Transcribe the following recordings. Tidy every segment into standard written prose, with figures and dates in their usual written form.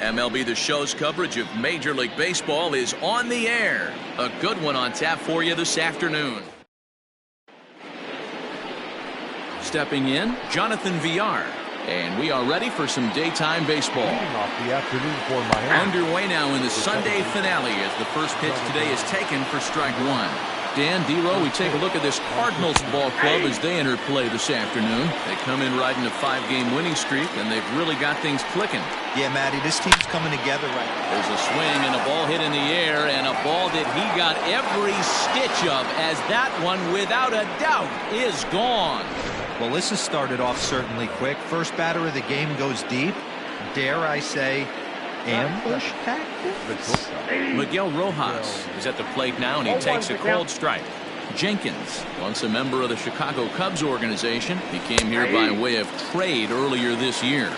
MLB The Show's coverage of Major League Baseball is on the air. A good one on tap for you this afternoon. Stepping in, Jonathan Villar. And we are ready for some daytime baseball. Off the afternoon for Miami. Underway now in the Sunday finale as the first pitch today is taken for strike one. Dan, D-Row, we take a look at this Cardinals ball club as they enter play this afternoon. They come in riding a 5-game winning streak, and they've really got things clicking. Yeah, Matty, this team's coming together right now. There's a swing and a ball hit in the air, and a ball that he got every stitch of, as that one, without a doubt, is gone. Well, this has started off certainly quick. First batter of the game goes deep. Dare I say, ambush tactics? Miguel Rojas is at the plate now, and he takes a cold strike. Jenkins, once a member of the Chicago Cubs organization, he came here by way of trade earlier this year.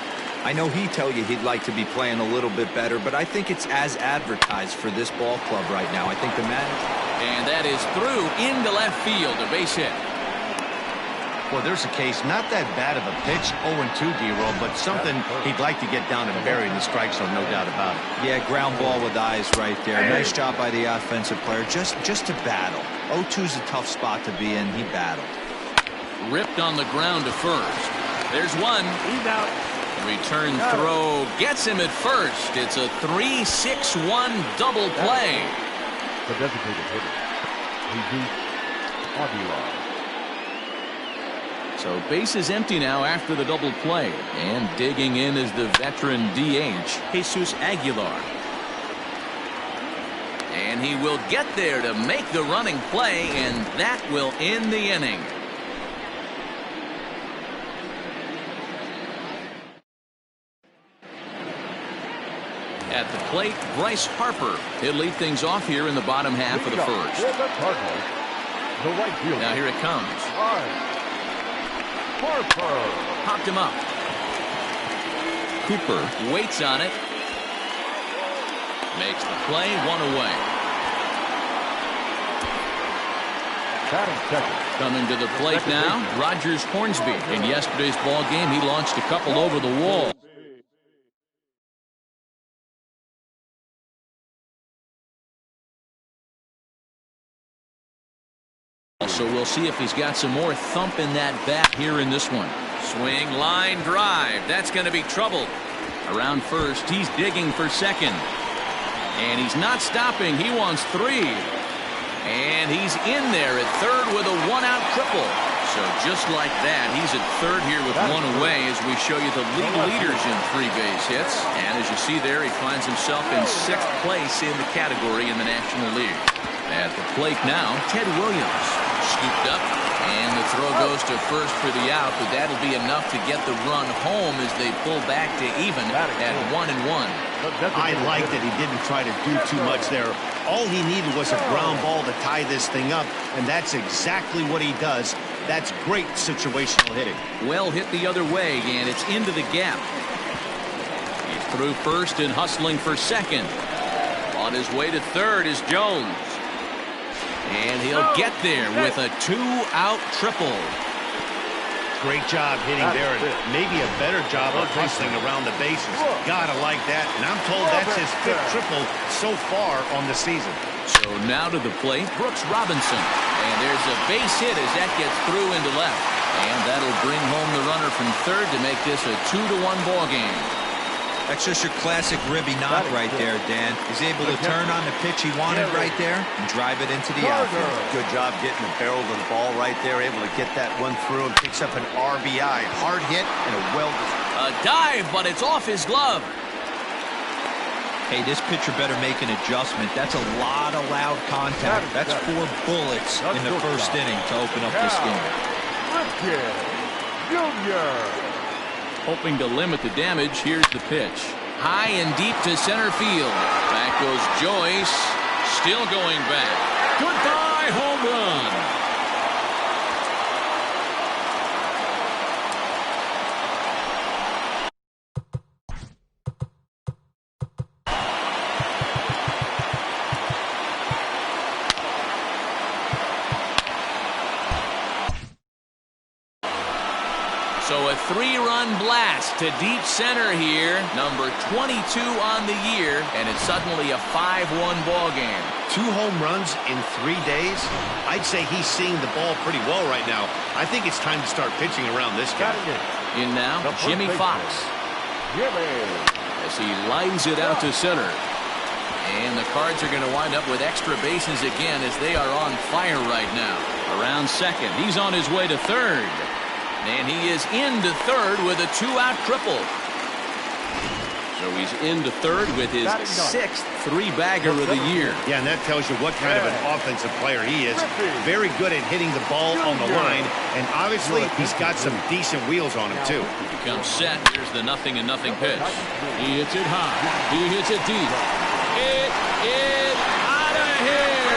I know he'd tell you he'd like to be playing a little bit better, but I think it's as advertised for this ball club right now. I think the manager... And that is through into left field, a base hit. Well, there's a case, not that bad of a pitch, 0-2 D-Roll, but something he'd like to get down and bury in the strike zone, no doubt about it. Yeah, ground ball with eyes right there. Nice job by the offensive player, just to battle. 0-2's a tough spot to be in. He battled. Ripped on the ground to first. There's one. He's out. Return throw gets him at first. It's a 3-6-1 double play. The designated hitter, Jesus Aguilar. So base is empty now after the double play, and digging in is the veteran DH, Jesus Aguilar. And he will get there to make the running play, and that will end the inning. At the plate, Bryce Harper. He'll lead things off here in the bottom half of the first. The right fielder. Now here it comes. Harper. Popped him up. Cooper waits on it. Makes the play, one away. Batting second. Coming to the plate now, Rogers Hornsby. In yesterday's ball game, he launched a couple over the wall. So we'll see if he's got some more thump in that bat here in this one. Swing, line drive. That's going to be trouble. Around first, he's digging for second. And he's not stopping. He wants three. And he's in there at third with a one-out triple. So just like that, he's at third here with one away as we show you the league leaders in 3 base hits. And as you see there, he finds himself in 6th place in the category in the National League. At the plate now, Ted Williams. Scooped up, and the throw goes to first for the out, but that'll be enough to get the run home as they pull back to even at 1-1. I like that he didn't try to do too much there. All he needed was a ground ball to tie this thing up, and that's exactly what he does. That's great situational hitting. Well hit the other way, and it's into the gap. He's through first and hustling for second. On his way to third is Jones. And he'll get there with a 2-out triple. Great job hitting there, and maybe a better job of hustling around the bases. Gotta like that, and I'm told that's his 5th triple so far on the season. So now to the plate, Brooks Robinson. And there's a base hit as that gets through into left. And that'll bring home the runner from third to make this a 2-1 ball game. That's just your classic ribby knock right there, Dan. He's able to turn on the pitch he wanted right there and drive it into the outfield. Good job getting the barrel of the ball right there, able to get that one through and picks up an RBI. Hard hit and a A dive, but it's off his glove. Hey, this pitcher better make an adjustment. That's a lot of loud contact. That's 4 bullets in the first inning to open up this game. Junior. Hoping to limit the damage, here's the pitch. High and deep to center field. Back goes Joyce. Still going back. Goodbye, home run. So a 3-run blast to deep center here. Number 22 on the year, and it's suddenly a 5-1 ball game. 2 home runs in 3 days. I'd say he's seeing the ball pretty well right now. I think it's time to start pitching around this guy. In now, Jimmy Fox. As he lines it out to center. And the Cards are going to wind up with extra bases again as they are on fire right now. Around second, he's on his way to third. And he is into third with a 2-out triple. So he's into third with his 6th 3-bagger of the year. Yeah, and that tells you what kind of an offensive player he is. Very good at hitting the ball on the line, and obviously he's got some decent wheels on him too. He comes set. Here's the 0-0 pitch. He hits it high. He hits it deep. It is out of here.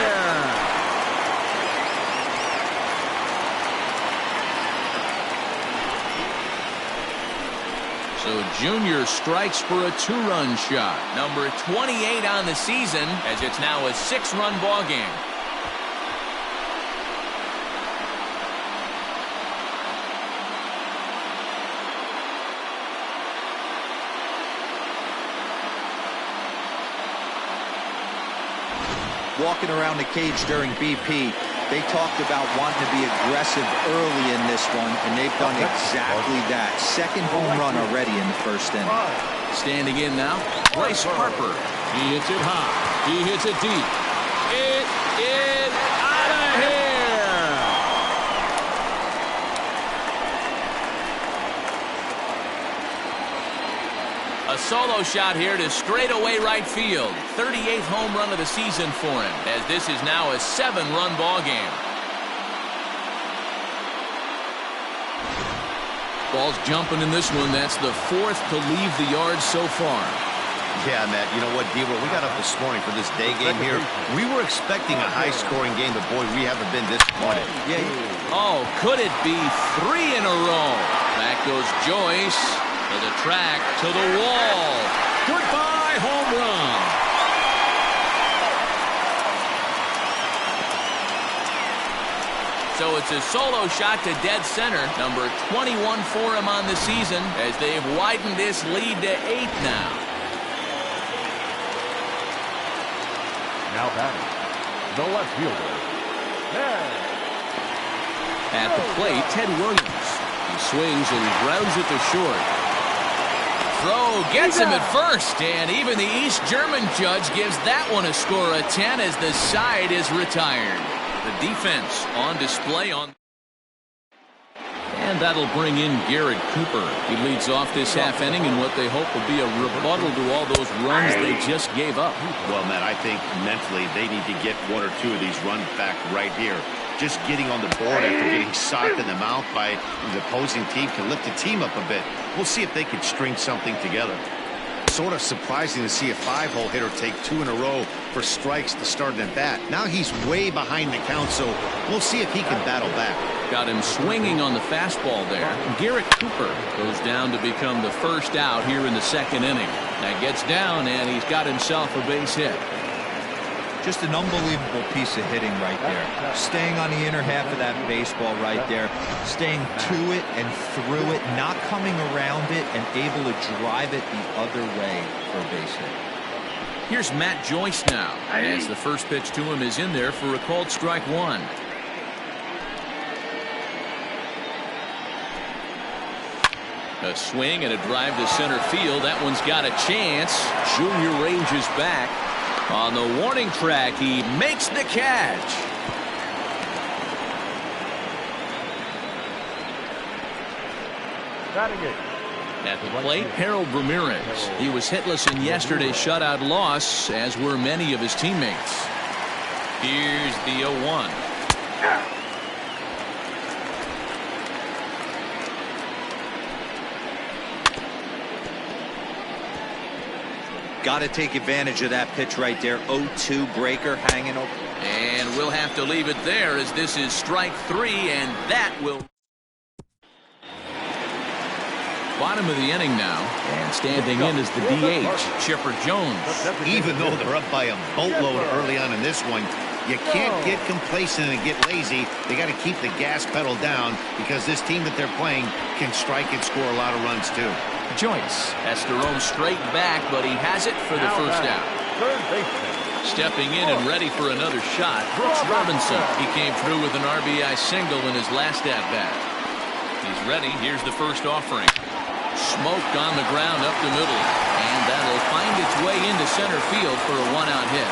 So Junior strikes for a 2-run shot. Number 28 on the season, as it's now a 6-run ball game. Walking around the cage during BP, they talked about wanting to be aggressive early in this one, and they've done exactly that. 2nd home run already in the 1st inning. Standing in now, Bryce Harper. He hits it high. He hits it deep. It is out of here. A solo shot here to straightaway right field. 38th home run of the season for him, as this is now a 7-run ball game. Ball's jumping in this one. That's the 4th to leave the yard so far. Yeah, Matt, you know what, D-Roll, we got up this morning for this day game here. We were expecting a high-scoring game, but boy, we haven't been disappointed. Yeah. Oh, could it be 3 in a row? Back goes Joyce. To the track, to the wall. Goodbye, home run. So it's a solo shot to dead center. Number 21 for him on the season, as they've widened this lead to 8 now. Now batting, the left fielder. At the plate, Ted Williams. He swings and grounds it to short. Throw gets him at first, and even the East German judge gives that one a score of 10 as the side is retired. The defense on display on. And that'll bring in Garrett Cooper. He leads off this half inning in what they hope will be a rebuttal to all those runs they just gave up. Well, Matt, I think mentally they need to get 1 or 2 of these runs back right here. Just getting on the board after getting socked in the mouth by the opposing team can lift the team up a bit. We'll see if they can string something together. Sort of surprising to see a 5-hole hitter take 2 in a row for strikes to start an at-bat. Now he's way behind the count, so we'll see if he can battle back. Got him swinging on the fastball there. Garrett Cooper goes down to become the 1st out here in the 2nd inning. Now gets down, and he's got himself a base hit. Just an unbelievable piece of hitting right there. Staying on the inner half of that baseball right there. Staying to it and through it. Not coming around it and able to drive it the other way for a base hit. Here's Matt Joyce now, as the first pitch to him is in there for a called strike 1. A swing and a drive to center field. That one's got a chance. Junior ranges back. On the warning track, he makes the catch. At the plate, Harold Ramirez. He was hitless in yesterday's shutout loss, as were many of his teammates. Here's the 0-1. Got to take advantage of that pitch right there. 0-2 breaker hanging over. And we'll have to leave it there, as this is strike 3, and that will. Bottom of the inning now, and standing in is the DH, Chipper Jones. Even though they're up by a boatload early on in this one, You can't get complacent and get lazy. They got to keep the gas pedal down because this team that they're playing can strike and score a lot of runs too. Joyce has to roam straight back, but he has it for the first out. Third baseman. Stepping in and ready for another shot, Brooks Robinson. He came through with an RBI single in his last at-bat. He's ready. Here's the first offering. Smoked on the ground up the middle, and that'll find its way into center field for a one-out hit.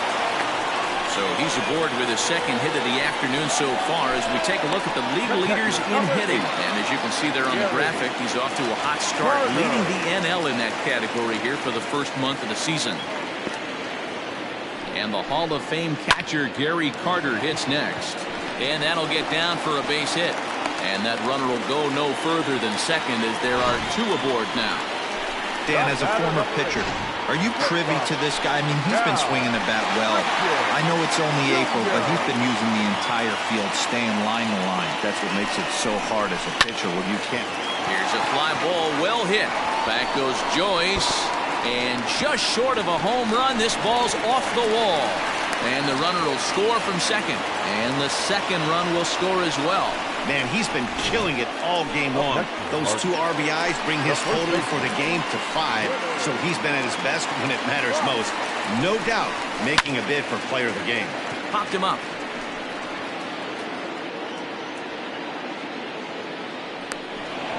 So he's aboard with his second hit of the afternoon so far as we take a look at the league leaders in hitting. And as you can see there on the graphic, he's off to a hot start, leading the NL in that category here for the first month of the season. And the Hall of Fame catcher Gary Carter hits next. And that'll get down for a base hit. And that runner will go no further than second as there are two aboard now. Dan, as a former pitcher, are you privy to this guy? I mean, he's been swinging the bat well. I know it's only April, but he's been using the entire field, staying line to line. That's what makes it so hard as a pitcher when you can't. Here's a fly ball, well hit. Back goes Joyce, and just short of a home run, this ball's off the wall. And the runner will score from second, and the second run will score as well. Man, he's been killing it all game long. Those 2 RBIs bring his total for the game to 5, so he's been at his best when it matters most. No doubt making a bid for player of the game. Popped him up.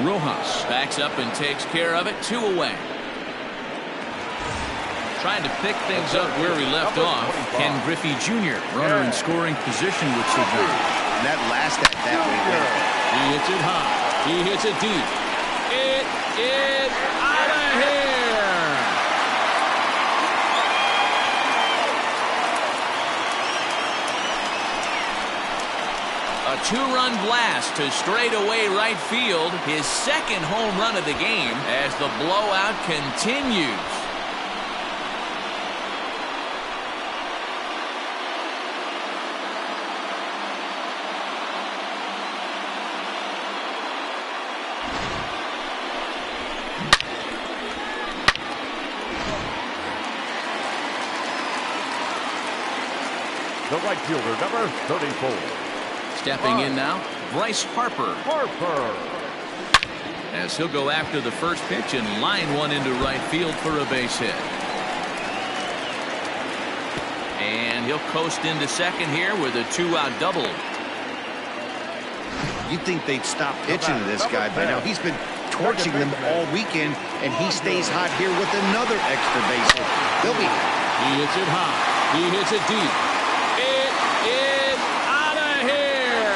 Rojas backs up and takes care of it. 2 away. Trying to pick things up where we left off. Ken Griffey Jr., runner in scoring position with Savannah. And that last at bat He hits it high. He hits it deep. It is out of here. A 2-run blast to straightaway right field. His second home run of the game as the blowout continues. The right fielder, number 34. Stepping in now, Bryce Harper. As he'll go after the first pitch and line one into right field for a base hit. And he'll coast into second here with a 2-out double. You'd think they'd stop pitching to this guy by now. He's been torching them all weekend, and he stays hot here with another extra base hit. They'll be. He hits it high. He hits it deep. It is out of here.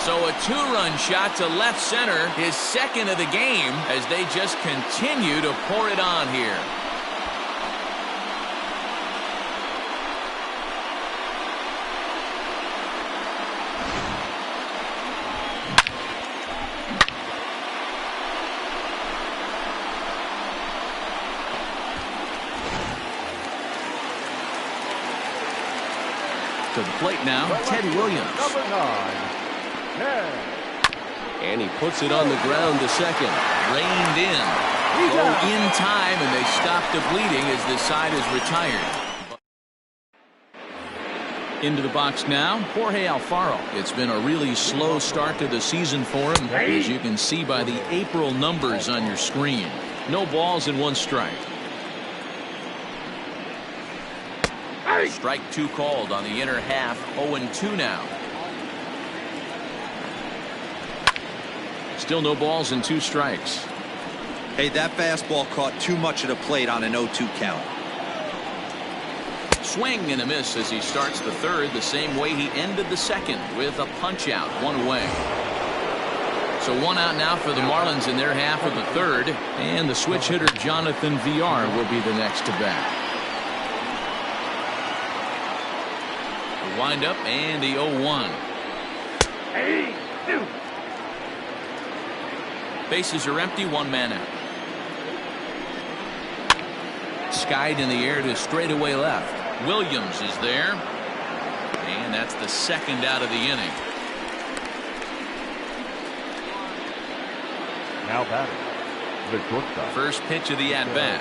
So a 2-run shot to left center, his second of the game, as they just continue to pour it on here. To the plate now, Ted Williams. Number 9. And he puts it on the ground to second. Reined in. Go in time, and they stop the bleeding as this side is retired. Into the box now, Jorge Alfaro. It's been a really slow start to the season for him, as you can see by the April numbers on your screen. No balls and 1 strike. Strike 2 called on the inner half. 0-2 now. Still no balls and 2 strikes. Hey, that fastball caught too much of the plate on an 0-2 count. Swing and a miss as he starts the third the same way he ended the second, with a punch out, 1 away. So 1 out now for the Marlins in their half of the third, and the switch hitter Jonathan Villar will be the next to bat. The wind up and the 0-1. Bases are empty, 1 man out. Skied in the air to straightaway left. Williams is there, and that's the second out of the inning. Now batting, The shortstop. First pitch of the at-bat.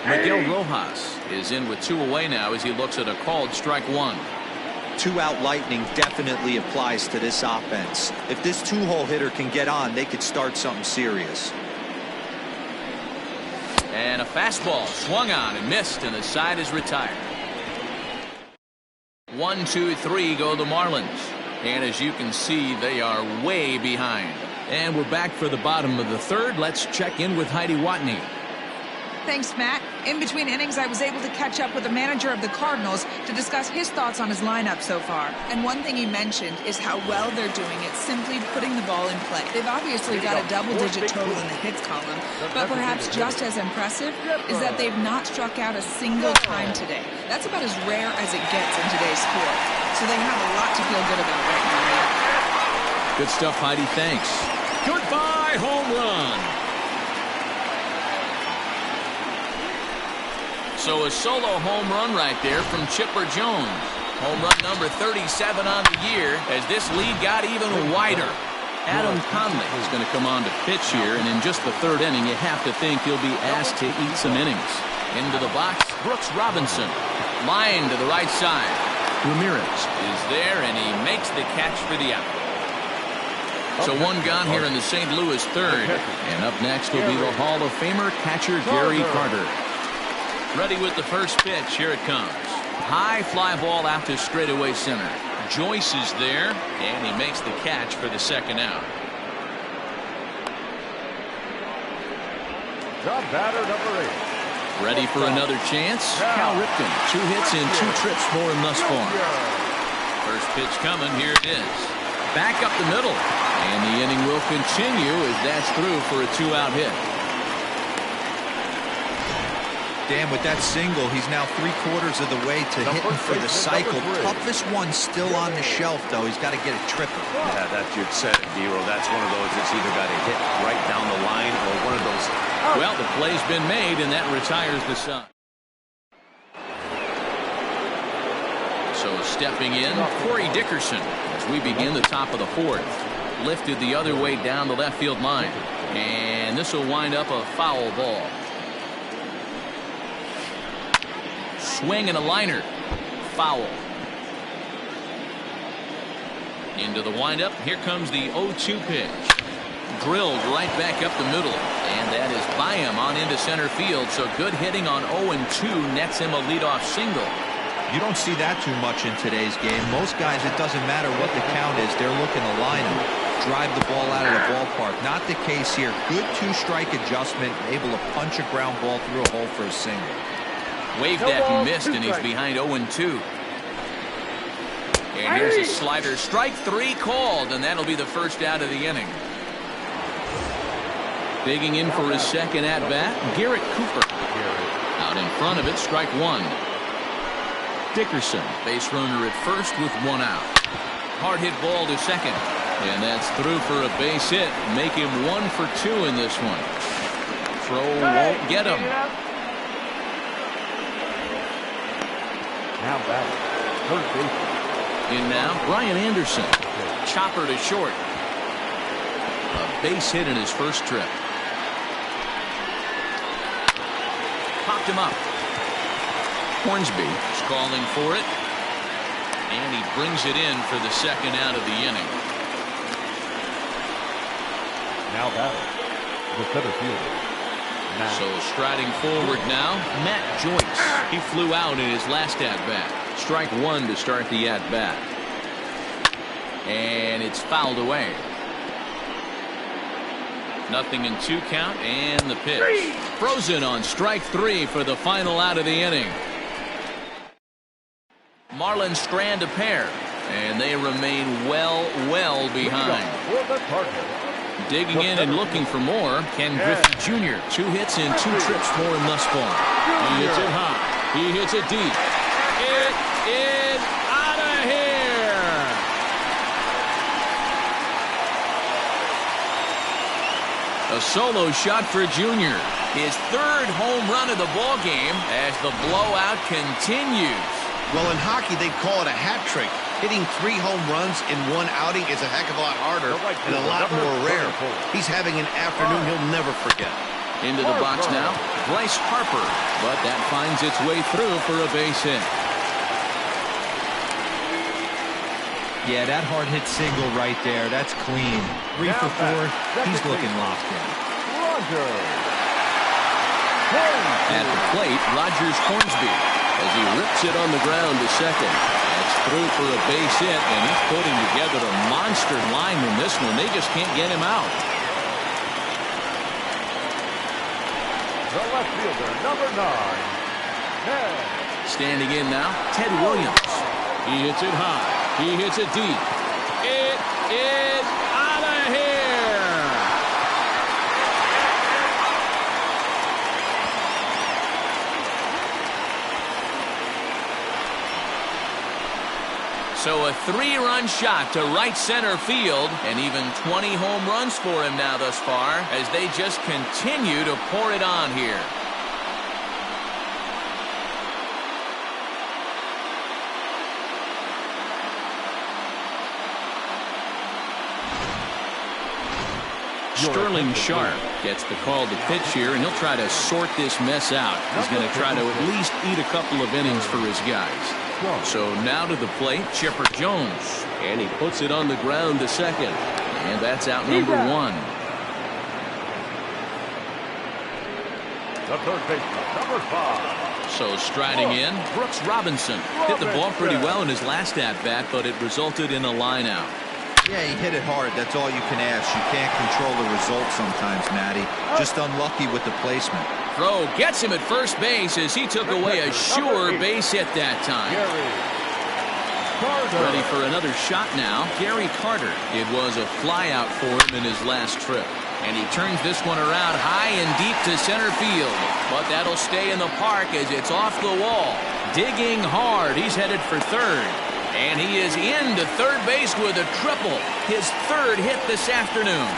Miguel Rojas is in with 2 away now as he looks at a called strike 1. 2-out lightning definitely applies to this offense. If this 2-hole hitter can get on, they could start something serious. And a fastball swung on and missed, and the side is retired. 1, 2, 3 go the Marlins. And as you can see, they are way behind. And we're back for the bottom of the third. Let's check in with Heidi Watney. Thanks, Matt. In between innings, I was able to catch up with the manager of the Cardinals to discuss his thoughts on his lineup so far. And one thing he mentioned is how well they're doing at simply putting the ball in play. They've obviously got a double-digit total in the hits column, but perhaps just as impressive is that they've not struck out a single time today. That's about as rare as it gets in today's sport. So they have a lot to feel good about right now. Good stuff, Heidi. Thanks. Goodbye, home run. So a solo home run right there from Chipper Jones. Home run number 37 on the year as this lead got even wider. Adam Conley is going to come on to pitch here, and in just the third inning, you have to think he'll be asked to eat some innings. Into the box, Brooks Robinson. Line to the right side. Ramirez is there, and he makes the catch for the out. So one gone here in the St. Louis third. And up next will be the Hall of Famer catcher Gary Carter. Ready with the first pitch. Here it comes. High fly ball out to straightaway center. Joyce is there, and he makes the catch for the second out. Job batter number 8. Ready for another chance. Cal Ripken. 2 hits and 2 trips for him thus far. First pitch coming. Here it is. Back up the middle. And the inning will continue as that's through for a 2-out hit. Dan, with that single, he's now 3/4 of the way to hitting for the cycle. Toughest one still on the shelf, though. He's got to get a triple. Yeah, that's your set, Dero. That's one of those that's either got to hit right down the line or one of those. Well, the play's been made, and that retires the side. So stepping in, Corey Dickerson as we begin the top of the fourth. Lifted the other way down the left field line. And this will wind up a foul ball. Swing and a liner. Foul. Into the windup. Here comes the 0-2 pitch. Drilled right back up the middle. And that is by him on into center field. So good hitting on 0-2 nets him a leadoff single. You don't see that too much in today's game. Most guys, it doesn't matter what the count is. They're looking to line him. Drive the ball out of the ballpark. Not the case here. Good 2-strike adjustment. Able to punch a ground ball through a hole for a single. Waved at and missed, and he's behind 0-2. And here's a slider. Strike 3 called, and that'll be the first out of the inning. Digging in for his second at-bat, Garrett Cooper. Out in front of it, strike 1. Dickerson, base runner at first with 1 out. Hard hit ball to second. And that's through for a base hit. Make him 1 for 2 in this one. Throw won't get him. Now back. Third base. In now, Brian Anderson. Chopper to short. A base hit in his first trip. Popped him up. Hornsby is calling for it. And he brings it in for the second out of the inning. Now batter. The center fielder. So striding forward now, Matt Joyce. He flew out in his last at-bat. Strike 1 to start the at-bat. And it's fouled away. 0-2 count, and the pitch. Frozen on strike 3 for the final out of the inning. Marlins strand a pair, and they remain well behind. Digging in and looking for more, Ken Griffey Jr. 2 hits and 2 trips for him thus far. He hits it high. He hits it deep. It is out of here. A solo shot for Jr. His 3rd home run of the ball game as the blowout continues. Well, in hockey, they call it a hat trick. Hitting 3 home runs in one outing is a heck of a lot harder and a lot more rare. He's having an afternoon he'll never forget. Into the box now, Bryce Harper, but that finds its way through for a base hit. Yeah, that hard hit single right there, that's clean. 3 for 4, he's looking locked in. At the plate, Rogers Hornsby, as he rips it on the ground to second. That's through for a base hit, and he's putting together a monster line in this one. They just can't get him out. The left fielder, number 9, Ted. Standing in now, Ted Williams. He hits it high. He hits it deep. It is out of here. So a 3-run shot to right center field, and even 20 home runs for him now thus far, as they just continue to pour it on here. Sterling Sharp gets the call to pitch here, and he'll try to sort this mess out. He's going to try to at least eat a couple of innings for his guys. So now to the plate, Chipper Jones. And he puts it on the ground to second. And that's out number 1. The third baseman, number 5. So striding in, Brooks Robinson. Hit the ball pretty well in his last at-bat, but it resulted in a line out. Yeah, he hit it hard. That's all you can ask. You can't control the result sometimes, Matty. Just unlucky with the placement. Throw gets him at first base as he took away a sure base hit that time. Ready for another shot now, Gary Carter. It was a flyout for him in his last trip. And he turns this one around high and deep to center field. But that'll stay in the park as it's off the wall. Digging hard, he's headed for third. And he is into third base with a triple. His 3rd hit this afternoon.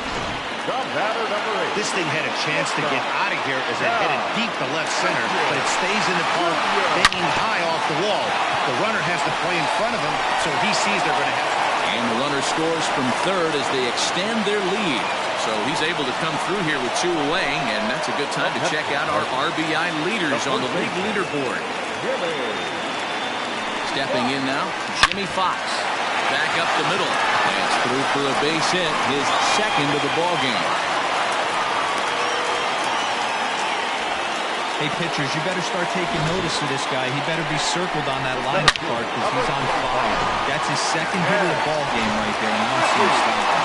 This thing had a chance to get out of here as it headed deep to left center, but it stays in the park, banging high off the wall. The runner has to play in front of him, so he sees they're going to have. And the runner scores from third as they extend their lead. So he's able to come through here with 2 away, and that's a good time to check out our RBI leaders on the league leaderboard. Stepping in now, Jimmy Fox. Back up the middle. That's through for a base hit, his 2nd of the ball game. Hey, pitchers, you better start taking notice of this guy. He better be circled on that lineup card because he's on fire. That's his 2nd hit of the ball game right there, and I don't see him stopping.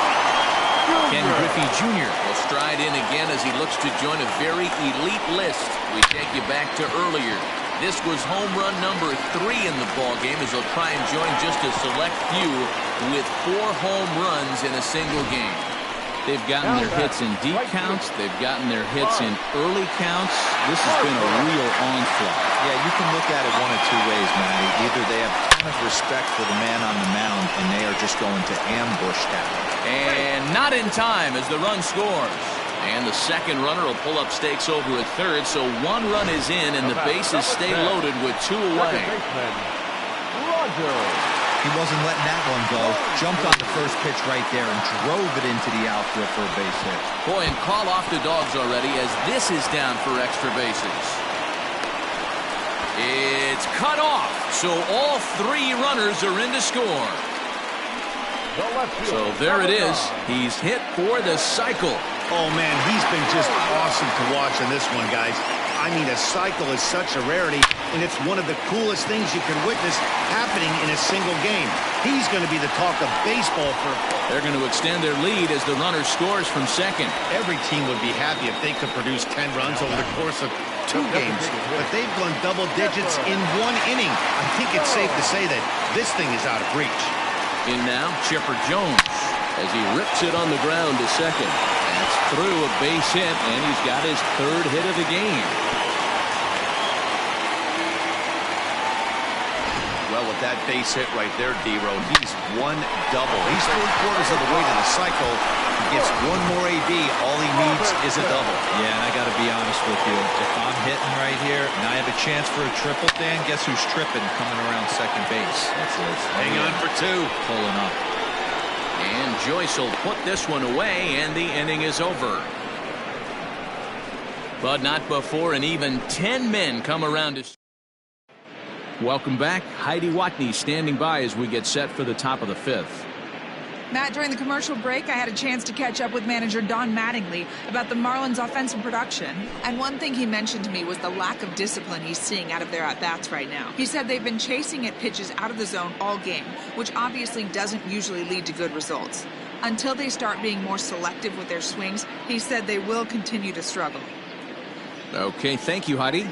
Ken Griffey Jr. will stride in again as he looks to join a very elite list. We take you back to earlier. This was home run number 3 in the ballgame as they'll try and join just a select few with 4 home runs in a single game. They've gotten their hits in deep counts. They've gotten their hits in early counts. This has been a real onslaught. Yeah, you can look at it one of 2 ways, Matty. Either they have a ton of respect for the man on the mound and they are just going to ambush him. And not in time as the run scores. And the 2nd runner will pull up stakes over at third, so 1 run is in and the bases stay loaded with 2 away. He wasn't letting that one go. Jumped on the first pitch right there and drove it into the outfield for a base hit. Boy, and call off the dogs already as this is down for extra bases. It's cut off, so all 3 runners are in to score. So there it is. He's hit for the cycle. Oh, man, he's been just awesome to watch on this one, guys. I mean, a cycle is such a rarity, and it's one of the coolest things you can witness happening in a single game. He's going to be the talk of baseball for... They're going to extend their lead as the runner scores from second. Every team would be happy if they could produce 10 runs over the course of 2 games, but they've gone double digits in 1 inning. I think it's safe to say that this thing is out of reach. In now, Chipper Jones as he rips it on the ground to second. That's through a base hit, and he's got his 3rd hit of the game. Well, with that base hit right there, D-Road, he's 1 double. He's 3/4 of the way to the cycle. gets one more AB, all he needs is a double. Yeah, and I got to be honest with you. If I'm hitting right here and I have a chance for a triple, Dan, guess who's tripping coming around second base? That's it. Hang on for two. Pulling up. And Joyce will put this one away, and the inning is over. But not before an even 10 men come around to... Welcome back. Heidi Watney standing by as we get set for the top of the fifth. Matt, during the commercial break, I had a chance to catch up with manager Don Mattingly about the Marlins' offensive production. And one thing he mentioned to me was the lack of discipline he's seeing out of their at-bats right now. He said they've been chasing at pitches out of the zone all game, which obviously doesn't usually lead to good results. Until they start being more selective with their swings, he said they will continue to struggle. Okay, thank you, Heidi.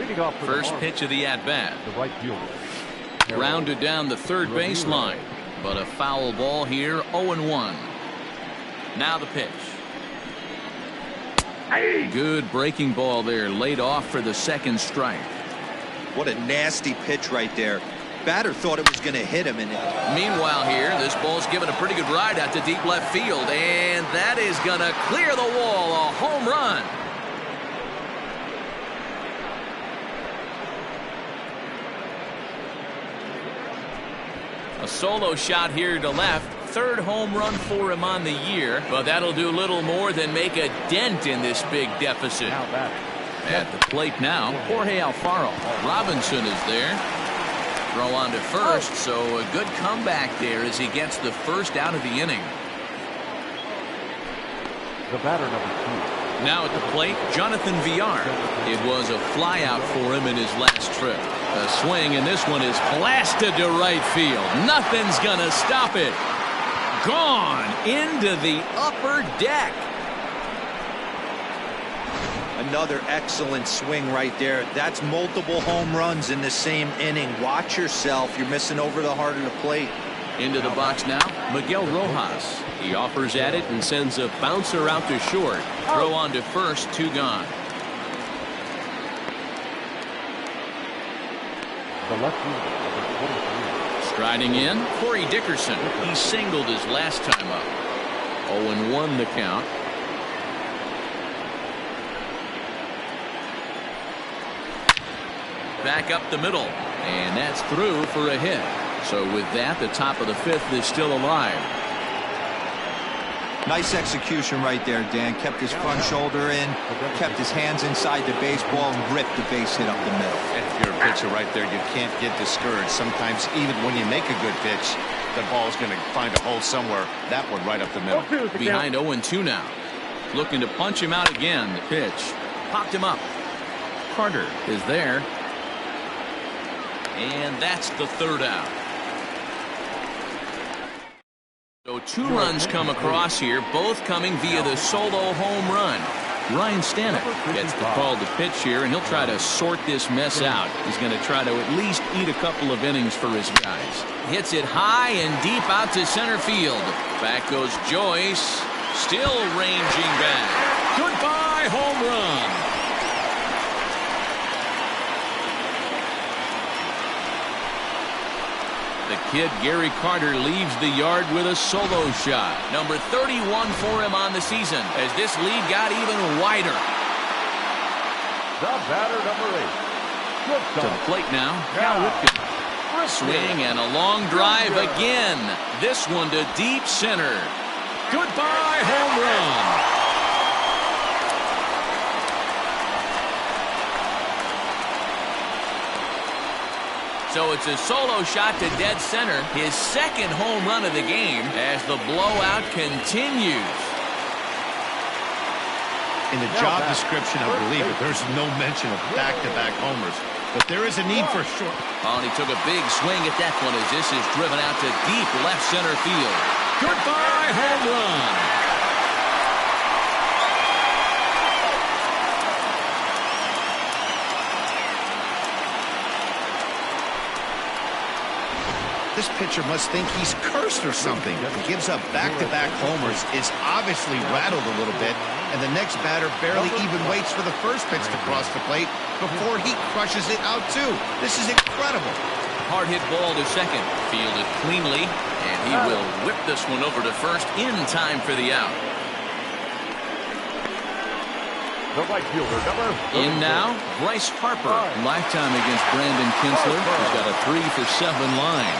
Leading off for First pitch of the at-bat. the right fielder. Grounded down the third base line, but a foul ball here, 0-1. Now the pitch. Good breaking ball there, laid off for the second strike. What a nasty pitch right there. Batter thought it was going to hit him. Meanwhile here, this ball's given a pretty good ride out to deep left field, and that is going to clear the wall, a home run. A solo shot here to left. Third home run for him on the year, but that'll do little more than make a dent in this big deficit. At the plate now, Jorge Alfaro. Robinson is there. Throw on to first, so a good comeback there as he gets the first out of the inning. The batter number 2. Now at the plate, Jonathan Villar. It was a flyout for him in his last trip. A swing, and this one is blasted to right field. Nothing's gonna stop it. Gone into the upper deck. Another excellent swing right there. That's multiple home runs in the same inning. Watch yourself. You're missing over the heart of the plate. Into the box now, Miguel Rojas. He offers at it and sends a bouncer out to short. Throw on to first, 2 gone. The left fielder, number 23. Striding in, Corey Dickerson. He singled his last time up. 0-1 the count. Back up the middle, and that's through for a hit. So with that, the top of the fifth is still alive. Nice execution right there, Dan. Kept his front shoulder in, kept his hands inside the baseball, and ripped the base hit up the middle. And if you're a pitcher right there, you can't get discouraged. Sometimes even when you make a good pitch, the ball's going to find a hole somewhere. That one right up the middle. Behind 0-2 now. Looking to punch him out again. The pitch. Popped him up. Carter is there. And that's the third out. So 2 runs come across here, both coming via the solo home run. Ryan Stanek gets the call to pitch here, and he'll try to sort this mess out. He's going to try to at least eat a couple of innings for his guys. Hits it high and deep out to center field. Back goes Joyce, still ranging back. Goodbye home run. The kid, Gary Carter, leaves the yard with a solo shot. Number 31 for him on the season as this lead got even wider. The batter number 8. To the plate now, Cal Ripken. Swing and a long drive again. This one to deep center. Goodbye home run. So it's a solo shot to dead center, his second home run of the game as the blowout continues. In the job description of reliever, there's no mention of back-to-back homers. But there is a need for short. Oh, and he took a big swing at that one as this is driven out to deep left center field. Goodbye home run. This pitcher must think he's cursed or something. He gives up back-to-back homers, is obviously rattled a little bit, and the next batter barely even waits for the first pitch to cross the plate before he crushes it out too. This is incredible. hard hit ball to second. Fielded cleanly, and he will whip this one over to first in time for the out. The right fielder, number 34. In now, Bryce Harper. Lifetime against Brandon Kinsler. He's got a 3-for-7 line.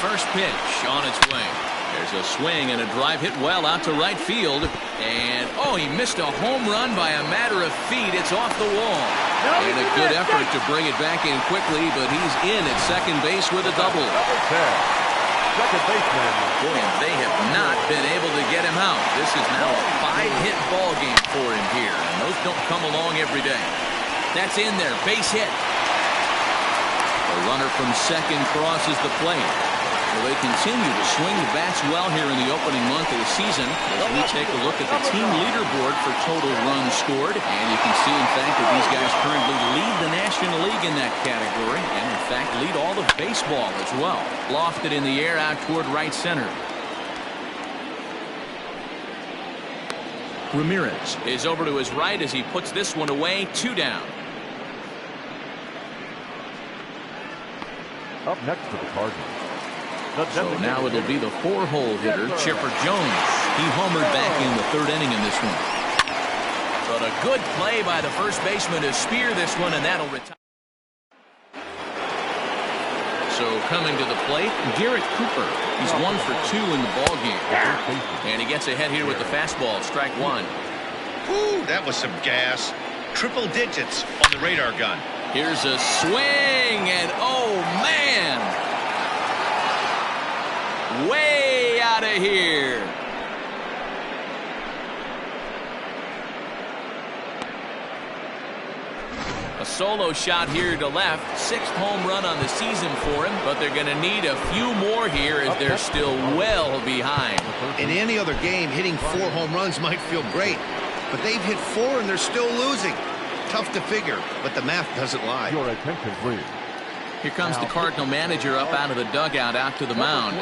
First pitch on its way. There's a swing and a drive hit well out to right field. And, oh, he missed a home run by a matter of feet. It's off the wall. And a good effort to bring it back in quickly, but he's in at second base with a double. Number 10. Second baseman. And they have not been able to get him out. This is now a 5-hit ball game for him here, and those don't come along every day. That's in there, base hit. The runner from second crosses the plate. Well, they continue to swing the bats well here in the opening month of the season. As we take a look at the team leaderboard for total runs scored, and you can see, in fact, that these guys currently lead the National League in that category, and in fact lead all of baseball as well. Lofted in the air out toward right center. Ramirez is over to his right as he puts this one away. 2 down. Up next for the Cardinals. So now it'll be the 4-hole hitter, Chipper Jones. He homered back in the 3rd inning in this one. But a good play by the first baseman to spear this one, and that'll retire. So coming to the plate, Garrett Cooper. He's 1 for 2 in the ball game. And he gets ahead here with the fastball, strike 1. Woo, that was some gas. Triple digits on the radar gun. Here's a swing, and oh, man! Way out of here. A solo shot here to left. 6th home run on the season for him, but they're going to need a few more here as they're still well behind. In any other game, hitting 4 home runs might feel great, but they've hit 4 and they're still losing. Tough to figure, but the math doesn't lie. Your attention, please. Here comes the Cardinal manager up out of the dugout out to the mound.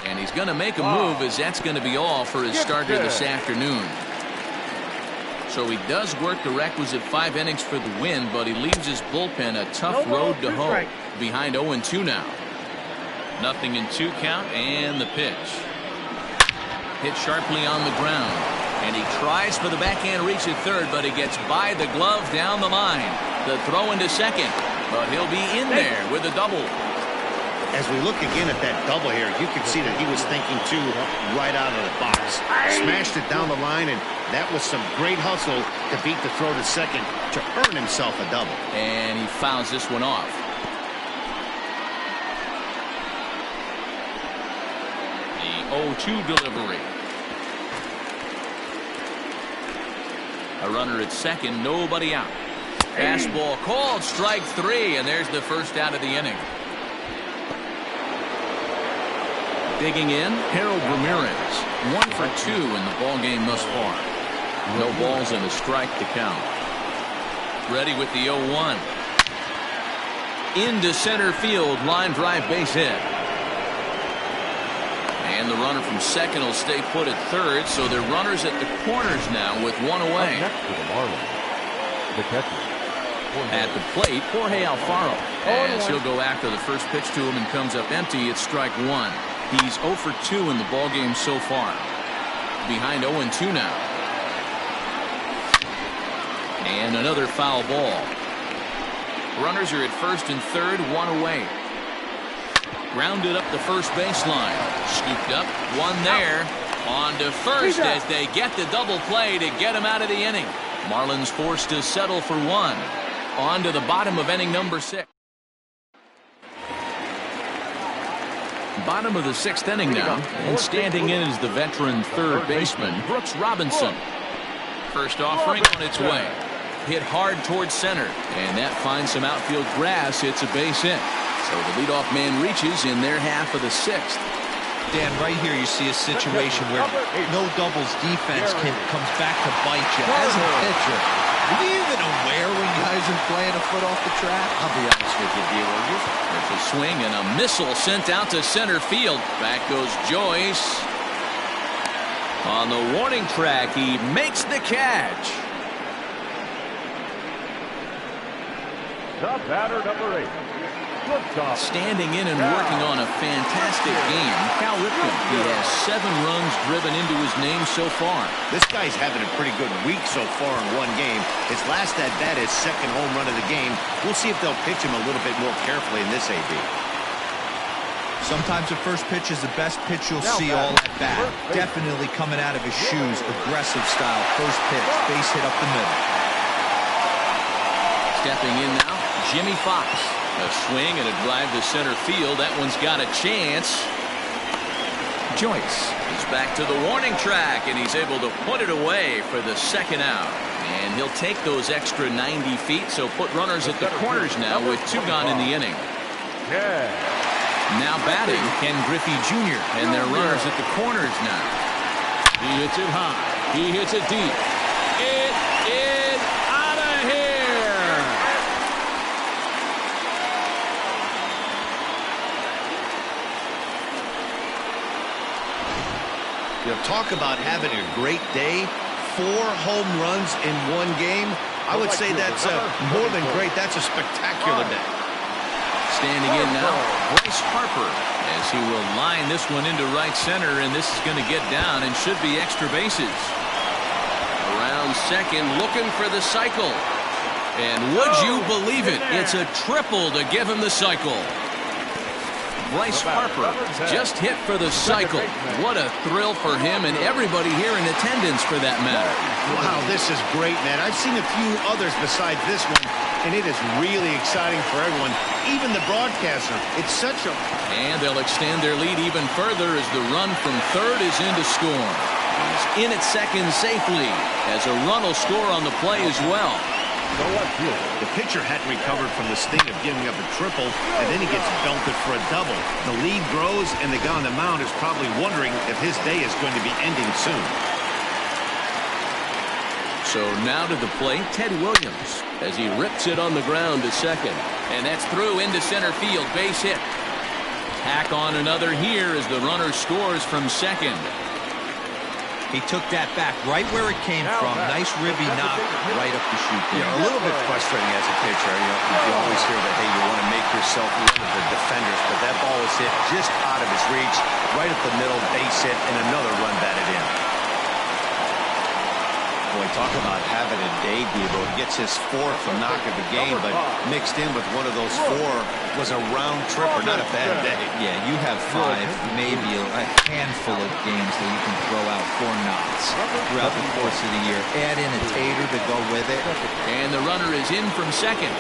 And he's going to make a move, as that's going to be all for his starter this afternoon. So he does work the requisite 5 innings for the win, but he leaves his bullpen a tough road to hoe. Behind 0-2 now. 0-2 count, and the pitch. Hit sharply on the ground. And he tries for the backhand reach at third, but he gets by the glove down the line. The throw into second. But he'll be in there with a double. As we look again at that double here, you can see that he was thinking, too, right out of the box. Smashed it down the line, and that was some great hustle to beat the throw to second to earn himself a double. And he fouls this one off. The 0-2 delivery. A runner at second, nobody out. Fastball called, strike 3, and there's the first out of the inning. Digging in, Harold Ramirez. 1 for 2 in the ball game thus far. No balls and a strike to count. Ready with the 0-1. Into center field, line drive, base hit. And the runner from second will stay put at third, so they're runners at the corners now with 1 away. Up next to the Marlins, the catcher. At the plate, Jorge Alfaro. As he'll go after the first pitch to him and comes up empty, it's strike 1. He's 0 for 2 in the ball game so far. Behind 0-2 now. And another foul ball. Runners are at first and third, 1 away. Grounded up the first baseline. Scooped up, 1 there. On to first as they get the double play to get him out of the inning. Marlins forced to settle for 1. On to the bottom of inning number 6. Bottom of the 6th inning now, and standing in is the veteran third baseman, Brooks Robinson. First offering on its way. Hit hard towards center, and that finds some outfield grass. It's a base hit. So the leadoff man reaches in their half of the 6th. Dan, right here you see a situation where no doubles defense comes back to bite you. As a pitcher, are you even aware when guys are playing a foot off the track? I'll be honest with you, D-Rogers. There's a swing and a missile sent out to center field. Back goes Joyce. On the warning track, he makes the catch. The batter, number 8. Standing in and working on a fantastic game, Cal Ripken. He has 7 runs driven into his name so far. This guy's having a pretty good week so far in one game. His last at-bat is second home run of the game. We'll see if they'll pitch him a little bit more carefully in this AB. Sometimes the first pitch is the best pitch you'll see all at bat. Definitely coming out of his shoes, aggressive style. First pitch, base hit up the middle. Stepping in now, Jimmy Fox. A swing and a drive to center field. That one's got a chance. Joyce is back to the warning track, and he's able to put it away for the second out. And he'll take those extra 90 feet, so put runners at the corners now with 2 gone in the inning. Now batting, Ken Griffey Jr., and their runners at the corners now. He hits it high. He hits it deep. It is out of here. You know, talk about having a great day. 4 home runs in one game. I would say that's more than great. That's a spectacular day. Standing in now, Bryce Harper, as he will line this one into right center, and this is going to get down and should be extra bases. Around second, looking for the cycle. And would you believe it? It's a triple to give him the cycle. Bryce Harper just hit for the cycle. What a thrill for him and everybody here in attendance for that matter. Wow, this is great, man. I've seen a few others besides this one, and it is really exciting for everyone, even the broadcaster. It's such a... And they'll extend their lead even further as the run from third is in to score. He's in at second safely as a run will score on the play as well. The pitcher hadn't recovered from the sting of giving up a triple, and then he gets belted for a double. The lead grows, and the guy on the mound is probably wondering if his day is going to be ending soon. So now to the plate, Ted Williams, as he rips it on the ground to second. And that's through into center field, base hit. Tack on another here as the runner scores from second. He took that back right where it came from. Nice ribby knock right up the chute. You know, a little bit frustrating as a pitcher. You always hear that, hey, you want to make yourself look at the defenders, but that ball was hit just out of his reach, right up the middle, base hit, and another run batted in. Boy, talk about having a day, Debo. Gets his 4th knock of the game, but mixed in with one of those 4 was a round tripper, not a bad day. Yeah, you have 5, maybe a handful of games that you can throw out 4 knocks throughout the course of the year. Add in a tater to go with it. And the runner is in from second.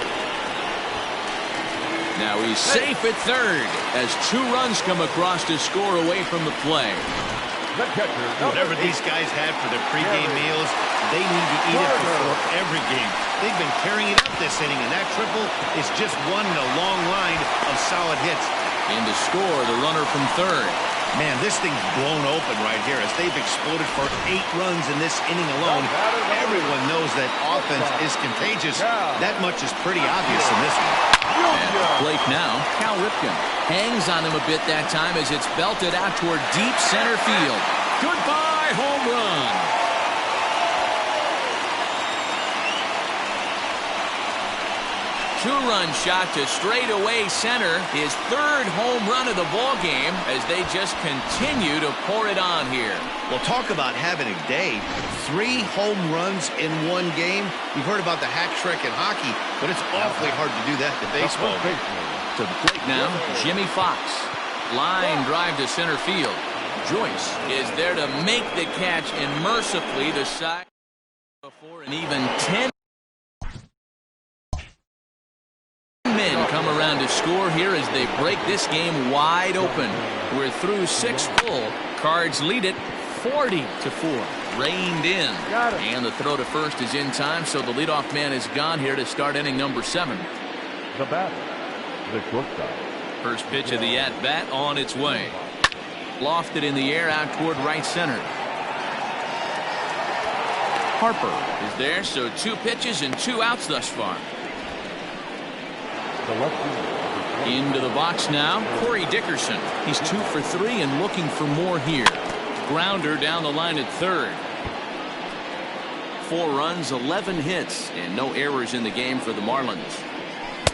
Now he's safe at third as 2 runs come across to score away from the play. Whatever these guys had for their pregame meals, they need to eat it before every game. They've been carrying it up this inning, and that triple is just one in a long line of solid hits. In to score, the runner from third. Man, this thing's blown open right here as they've exploded for 8 runs in this inning alone. Everyone knows that offense is contagious. That much is pretty obvious in this one. At the plate now, Cal Ripken hangs on him a bit that time as it's belted out toward deep center field. Goodbye, home run. Two-run shot to straightaway center. His 3rd home run of the ball game as they just continue to pour it on here. Well, talk about having a day. 3 home runs in one game. You've heard about the hack trick in hockey, but it's awfully hard to do that in baseball. To the plate now, Jimmy Fox. Line drive to center field. Joyce is there to make the catch, and mercifully the side before an even 10 men come around to score here as they break this game wide open. We're through 6 full. Cards lead it 40-4. Reined in. And the throw to first is in time, so the leadoff man is gone here to start inning number 7. The batter, the shortstop. First pitch of the at-bat on its way. Lofted in the air out toward right center. Harper is there, so 2 pitches and 2 outs thus far. Into the box now, Corey Dickerson. He's 2 for 3 and looking for more here. Grounder down the line at third. 4 runs, 11 hits, and no errors in the game for the Marlins.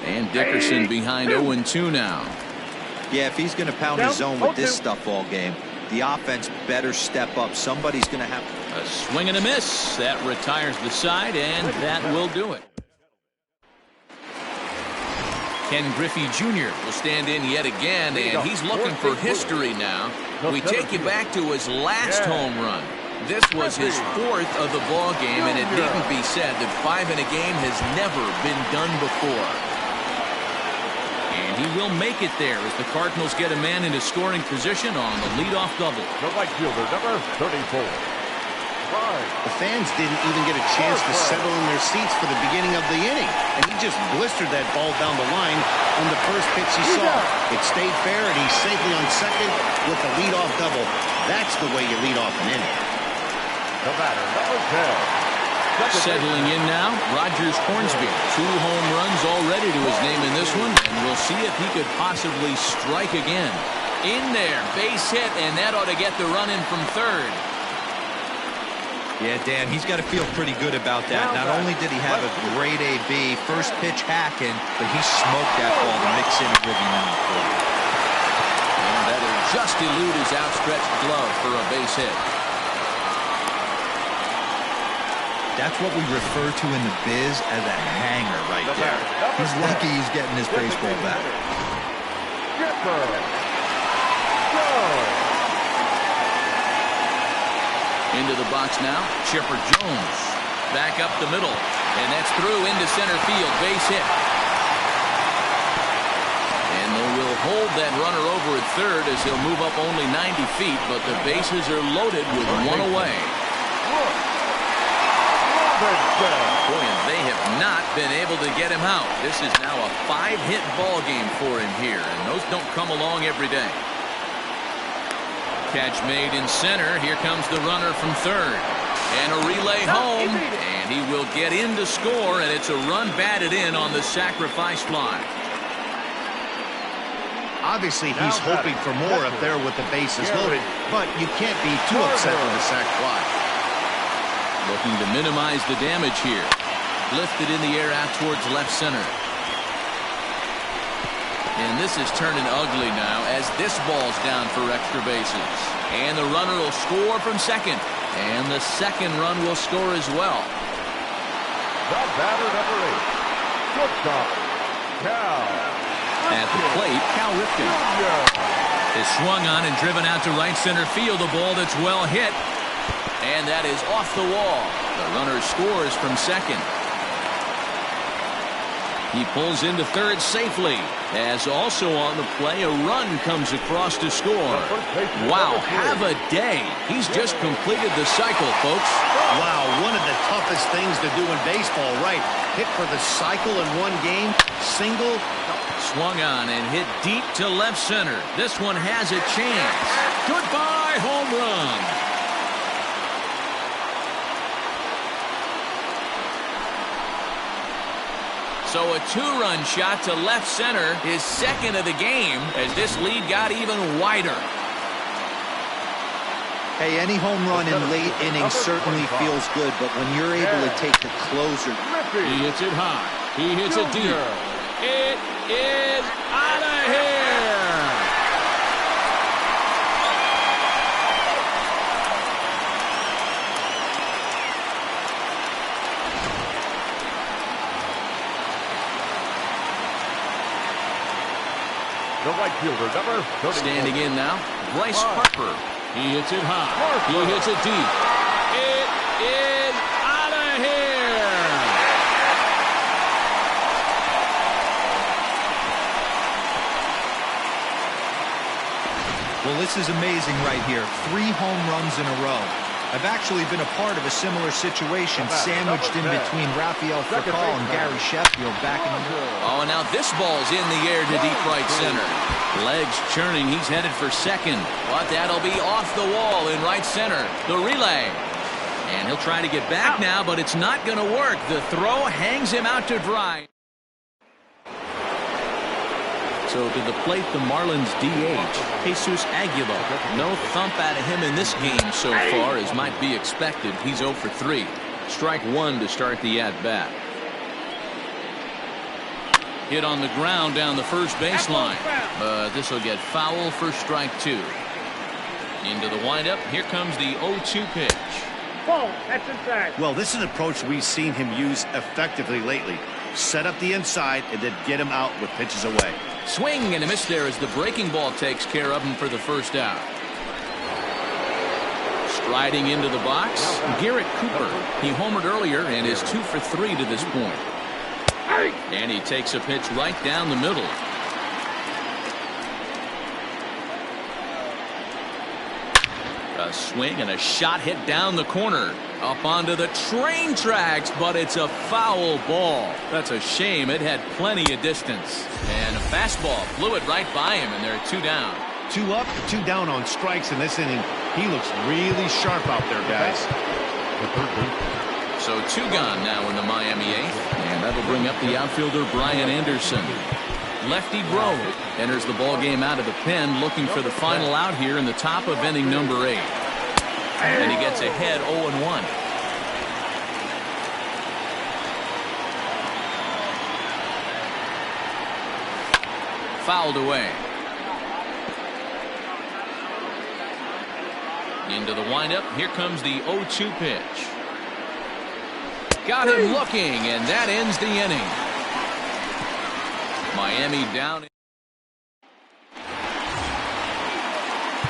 And Dickerson behind 0-2 now. Yeah, if he's going to pound his zone with this stuff all game, the offense better step up. Somebody's going to have a swing and a miss. That retires the side, and that will do it. Ken Griffey Jr. will stand in yet again, and he's looking for history now. We take you back to his last home run. This was his 4th of the ball game, and it needn't be said that 5 in a game has never been done before. And he will make it there as the Cardinals get a man into scoring position on the leadoff double. The right fielder, number 34. The fans didn't even get a chance to settle in their seats for the beginning of the inning, and he just blistered that ball down the line on the first pitch he saw. It stayed fair, and he's safely on second with the leadoff double. That's the way you lead off an inning. The batter, number 10. Settling in now, Rogers Hornsby. 2 home runs already to his name in this one, and we'll see if he could possibly strike again. In there, base hit, and that ought to get the run in from third. Yeah, Dan, he's got to feel pretty good about that. Not only did he have a great AB, first pitch hacking, but he smoked that ball to mix in a ribby now. And that'll just elude his outstretched glove for a base hit. That's what we refer to in the biz as a hanger right there. He's lucky he's getting his baseball back. Into the box now, Chipper Jones. Back up the middle, and that's through into center field, base hit. And they will hold that runner over at third as he'll move up only 90 feet, but the bases are loaded with 1 away. Boy, and they have not been able to get him out. This is now a 5-hit ball game for him here, and those don't come along every day. Catch made in center. Here comes the runner from third. And a relay home. And he will get in to score, and it's a run batted in on the sacrifice fly. Obviously, he's hoping for more up there with the bases loaded, but you can't be too upset with a sac fly. Looking to minimize the damage here. Lifted in the air out towards left center. And this is turning ugly now as this ball's down for extra bases. And the runner will score from second. And the second run will score as well. The batter, number 8. Shortstop, Cal. At the plate, Cal Ripken. Is swung on and driven out to right center field. A ball that's well hit. And that is off the wall. The runner scores from second. He pulls into third safely. As also on the play, a run comes across to score. Wow, have a day. He's just completed the cycle, folks. Wow, one of the toughest things to do in baseball, right? Hit for the cycle in one game, single. Swung on and hit deep to left center. This one has a chance. Goodbye, home run. So a 2-run shot to left center, his second of the game, as this lead got even wider. Hey, any home run in late innings certainly feels good, but when you're able to take the closer. He hits it high. He hits it deep. It is out of here. The right fielder, number 34. Standing in now, Bryce Harper. He hits it high. He hits it deep. It is out of here. Well, this is amazing right here. 3 home runs in a row. I've actually been a part of a similar situation, sandwiched in between Rafael Furcal and Gary Sheffield back in the middle. Oh, and now this ball's in the air to deep right center. Legs churning, he's headed for second. But that'll be off the wall in right center. The relay. And he'll try to get back now, but it's not going to work. The throw hangs him out to dry. So to the plate, the Marlins DH, Jesus Aguilar. No thump out of him in this game so far, as might be expected. He's 0 for 3. Strike 1 to start the at-bat. Hit on the ground down the first baseline. But this will get foul for strike 2. Into the windup. Here comes the 0-2 pitch. That's inside. Well, this is an approach we've seen him use effectively lately. Set up the inside and then get him out with pitches away. Swing and a miss there as the breaking ball takes care of him for the first out. Striding into the box, Garrett Cooper. He homered earlier and is 2 for 3 to this point. And he takes a pitch right down the middle. A swing and a shot hit down the corner. Up onto the train tracks, but it's a foul ball. That's a shame. It had plenty of distance. And a fastball flew it right by him, and there are 2 down. 2 up, 2 down on strikes in this inning. He looks really sharp out there, guys. So 2 gone now in the Miami 8th, and that'll bring up the outfielder Brian Anderson. Lefty Bro enters the ball game out of the pen, looking for the final out here in the top of inning number 8. And he gets ahead 0-1. Fouled away. Into the windup. Here comes the 0-2 pitch. Got him looking, and that ends the inning. Miami down.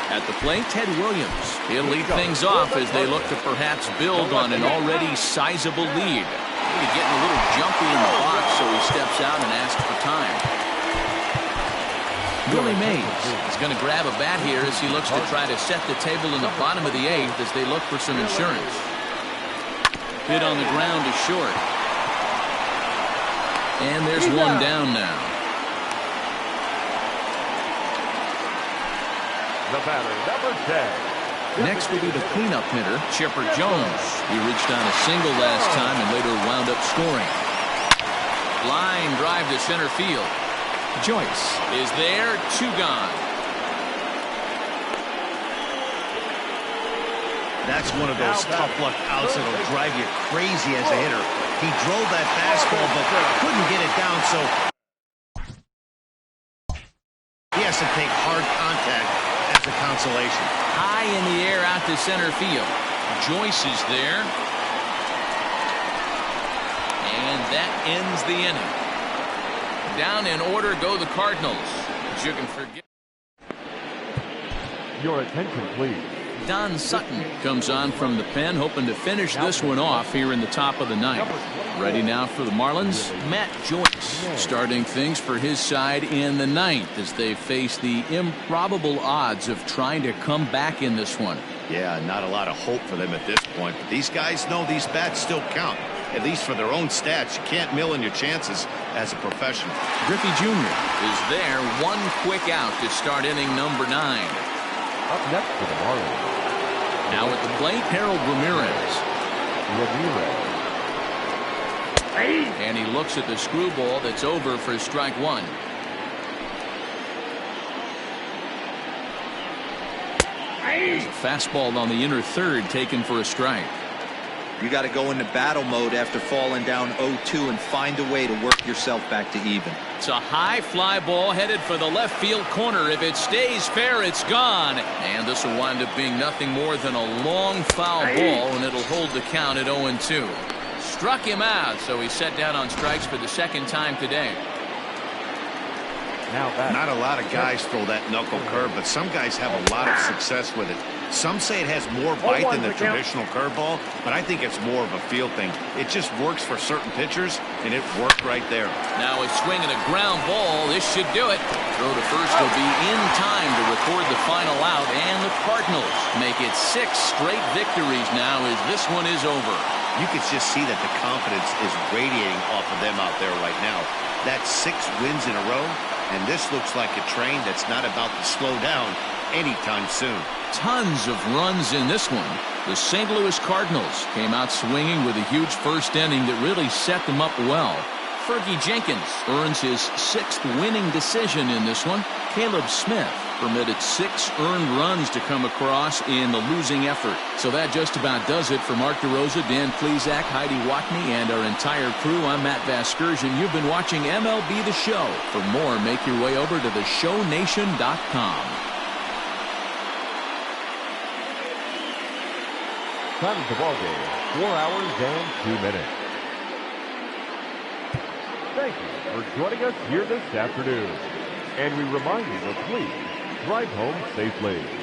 At the plate, Ted Williams. He'll lead things off as they look to perhaps build on an already sizable lead. He's getting a little jumpy in the box, so he steps out and asks for time. Billy Mays is going to grab a bat here as he looks to try to set the table in the bottom of the 8th as they look for some insurance. Hit on the ground to short. And there's 1 down now. The batter, number 10. Next will be the cleanup hitter, Chipper Jones. He reached on a single last time and later wound up scoring. Line drive to center field. Joyce is there, 2 gone. That's one of those tough luck outs that'll drive you crazy as a hitter. He drove that fastball but couldn't get it down, so he has to take hard contact as a consolation. High in the air out to center field. Joyce is there. And that ends the inning. Down in order go the Cardinals. As you can forget. Your attention, please. Don Sutton comes on from the pen, hoping to finish this one off here in the top of the 9th. Ready now for the Marlins, Matt Joyce, starting things for his side in the 9th as they face the improbable odds of trying to come back in this one. Yeah, not a lot of hope for them at this point, but these guys know these bats still count, at least for their own stats. You can't mill in your chances as a professional. Griffey Jr. is there, 1 quick out to start inning number 9. Up next for the Marlins. Now at the plate, Harold Ramirez. And he looks at the screwball that's over for strike 1. Fastball on the inner third taken for a strike. You got to go into battle mode after falling down 0-2 and find a way to work yourself back to even. It's a high fly ball headed for the left field corner. If it stays fair, it's gone. And this will wind up being nothing more than a long foul ball, and it'll hold the count at 0-2. Struck him out, so he's set down on strikes for the 2nd time today. Not a lot of guys throw that knuckle curve, but some guys have a lot of success with it. Some say it has more bite than the traditional curveball, but I think it's more of a feel thing. It just works for certain pitchers, and it worked right there. Now a swing and a ground ball. This should do it. Throw to first will be in time to record the final out, and the Cardinals make it 6 straight victories now as this one is over. You could just see that the confidence is radiating off of them out there right now. That's 6 wins in a row, and this looks like a train that's not about to slow down anytime soon. Tons of runs in this one. The St. Louis Cardinals came out swinging with a huge first inning that really set them up well. Fergie Jenkins earns his 6th winning decision in this one. Caleb Smith permitted 6 earned runs to come across in the losing effort. So that just about does it for Mark DeRosa, Dan Plesac, Heidi Watney, and our entire crew. I'm Matt Vasgersian. You've been watching MLB The Show. For more, make your way over to theshownation.com. Time of the ball game, 4 hours and 2 minutes. Thank you for joining us here this afternoon. And we remind you to please drive home safely.